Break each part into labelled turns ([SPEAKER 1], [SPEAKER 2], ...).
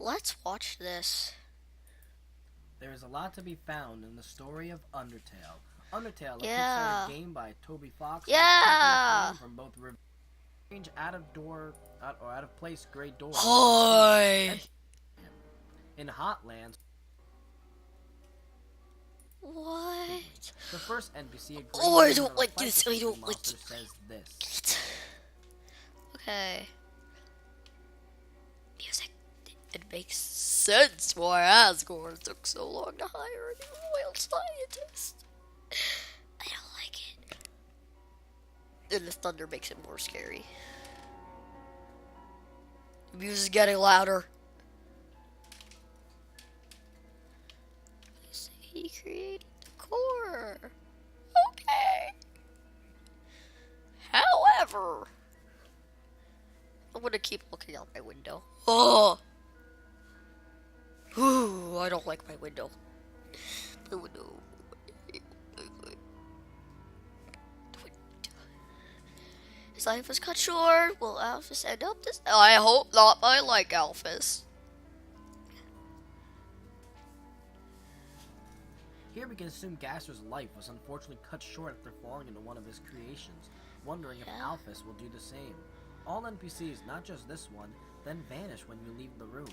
[SPEAKER 1] Let's watch this.
[SPEAKER 2] There is a lot to be found in the story of Undertale. Undertale, a
[SPEAKER 1] Yeah.
[SPEAKER 2] Kickstarter game by Toby Fox,
[SPEAKER 1] Yeah.
[SPEAKER 2] from both strange out of place gray doors
[SPEAKER 1] Hi.
[SPEAKER 2] in Hotlands.
[SPEAKER 1] What?
[SPEAKER 2] The first NPC, a gray
[SPEAKER 1] Oh, I
[SPEAKER 2] version
[SPEAKER 1] don't
[SPEAKER 2] of a
[SPEAKER 1] like this. I don't like
[SPEAKER 2] monster,
[SPEAKER 1] it.
[SPEAKER 2] says this.
[SPEAKER 1] Okay. Music. It makes sense why Asgore took so long to hire a new royal scientist. I don't like it. And the thunder makes it more scary. The music's getting louder. He created the core. Okay. However, I'm gonna keep looking out my window. Oh. Ooh, I don't like my window. My window. His life was cut short. Will Alphys end up this? I hope not. I like Alphys.
[SPEAKER 2] Here we can assume Gaster's life was unfortunately cut short after falling into one of his creations, wondering if Alphys will do the same. All NPCs, not just this one, then vanish when you leave the room.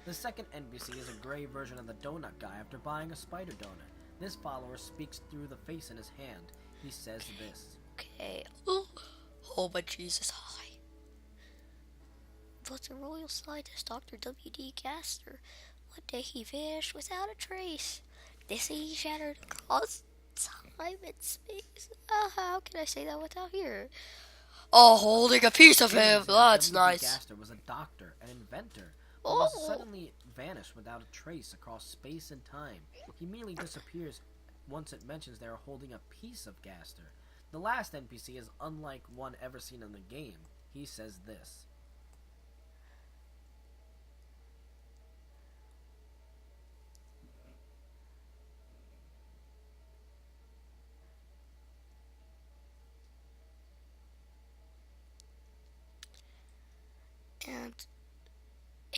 [SPEAKER 2] The second NPC is a gray version of the donut guy after buying a spider donut. This follower speaks through the face in his hand. He says this.
[SPEAKER 1] Okay. Oh my Jesus, hi. But the royal scientist Dr. W.D. Gaster, one day he vanished without a trace. This he shattered across time and space. How can I say that without hearing? Oh, holding a piece of him. That's nice.
[SPEAKER 2] Gaster was a doctor, an inventor, but
[SPEAKER 1] Oh.
[SPEAKER 2] suddenly vanished without a trace across space and time. He immediately disappears once it mentions they are holding a piece of Gaster. The last NPC is unlike one ever seen in the game. He says this.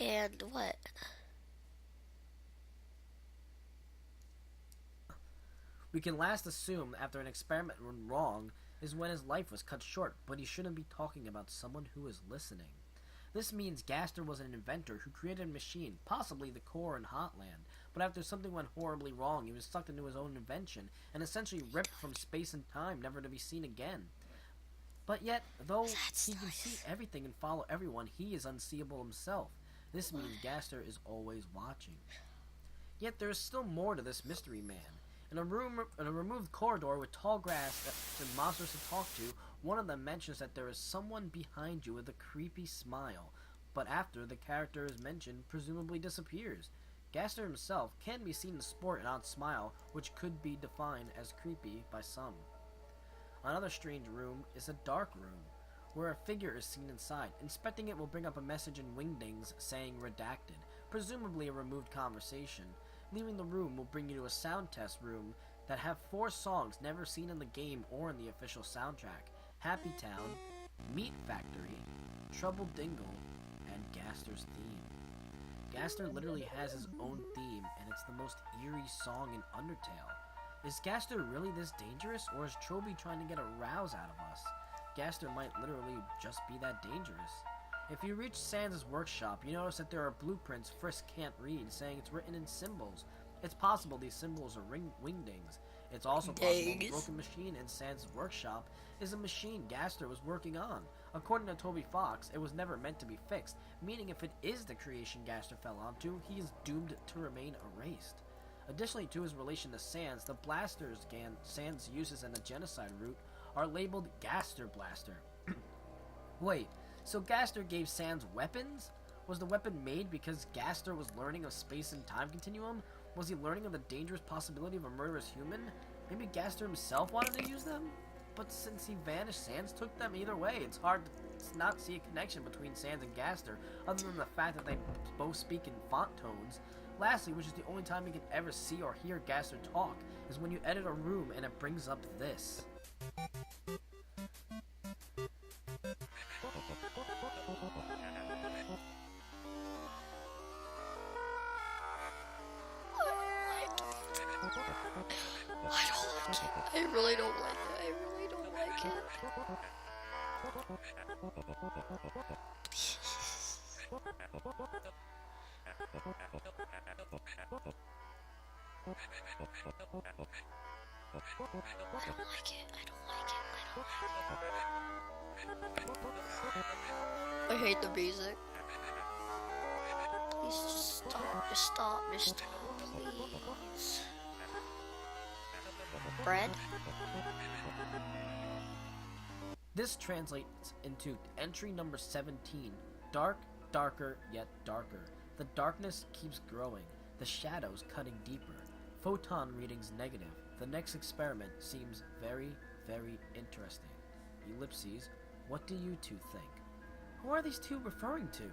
[SPEAKER 1] And what?
[SPEAKER 2] We can last assume after an experiment went wrong is when his life was cut short, but he shouldn't be talking about someone who is listening. This means Gaster was an inventor who created a machine, possibly the core in Hotland, but after something went horribly wrong, he was sucked into his own invention and essentially ripped from space and time, never to be seen again. But yet, though he can see everything and follow everyone, he is unseeable himself. This means Gaster is always watching. Yet there is still more to this mystery man. In a removed corridor with tall grass and monsters to talk to, one of them mentions that there is someone behind you with a creepy smile, but after the character is mentioned, presumably disappears. Gaster himself can be seen to sport an odd smile, which could be defined as creepy by some. Another strange room is a dark room, where a figure is seen inside. Inspecting it will bring up a message in Wingdings saying redacted, presumably a removed conversation. Leaving the room will bring you to a sound test room that have 4 songs never seen in the game or in the official soundtrack. Happy Town, Meat Factory, Trouble Dingle, and Gaster's theme. Gaster literally has his own theme, and it's the most eerie song in Undertale. Is Gaster really this dangerous, or is Troby trying to get a rouse out of us? Gaster might literally just be that dangerous. If you reach Sans' workshop, you notice that there are blueprints Frisk can't read, saying it's written in symbols. It's possible these symbols are wingdings. It's also possible the broken machine in Sans' workshop is a machine Gaster was working on. According to Toby Fox, it was never meant to be fixed, meaning if it is the creation Gaster fell onto, he is doomed to remain erased. Additionally to his relation to Sans, the blasters Sans uses in the genocide route are labeled Gaster Blaster. Wait, so Gaster gave Sans weapons? Was the weapon made because Gaster was learning of space and time continuum? Was he learning of the dangerous possibility of a murderous human? Maybe Gaster himself wanted to use them? But since he vanished, Sans took them either way. It's hard to not see a connection between Sans and Gaster, other than the fact that they both speak in font tones. Lastly, which is the only time you can ever see or hear Gaster talk, is when you edit a room and it brings up this.
[SPEAKER 1] like it. I really don't like it. I really don't like it. I don't like it. I don't like it. I don't like it. I hate the music. Please just stop. Just stop. Just stop. Please. Bread?
[SPEAKER 2] This translates into entry number 17. Dark, darker, yet darker. The darkness keeps growing. The shadows cutting deeper. Photon readings negative. The next experiment seems very, very interesting. Ellipses, what do you two think? Who are these two referring to?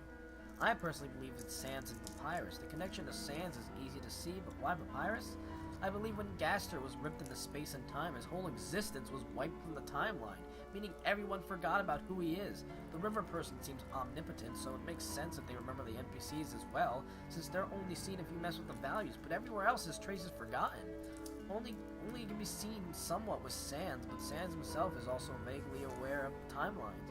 [SPEAKER 2] I personally believe it's Sans and Papyrus. The connection to Sans is easy to see, but why Papyrus? I believe when Gaster was ripped into space and time, his whole existence was wiped from the timeline, meaning everyone forgot about who he is. The river person seems omnipotent, so it makes sense if they remember the NPCs as well, since they're only seen if you mess with the values, but everywhere else his trace is forgotten. Only can be seen somewhat with Sans, but Sans himself is also vaguely aware of timelines.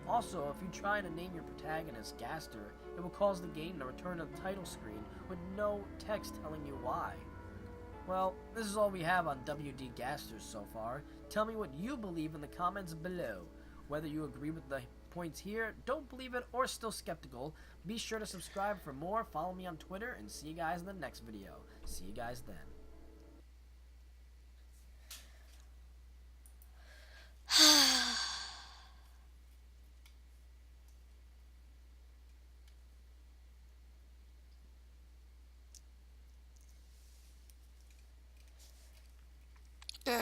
[SPEAKER 2] Also, if you try to name your protagonist Gaster, it will cause the game to return to the title screen with no text telling you why. Well, this is all we have on WD Gaster so far. Tell me what you believe in the comments below. Whether you agree with the points here, don't believe it, or still skeptical, be sure to subscribe for more, follow me on Twitter, and see you guys in the next video. See you guys then.
[SPEAKER 1] Gosh,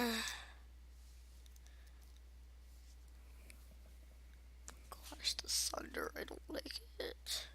[SPEAKER 1] the thunder, I don't like it.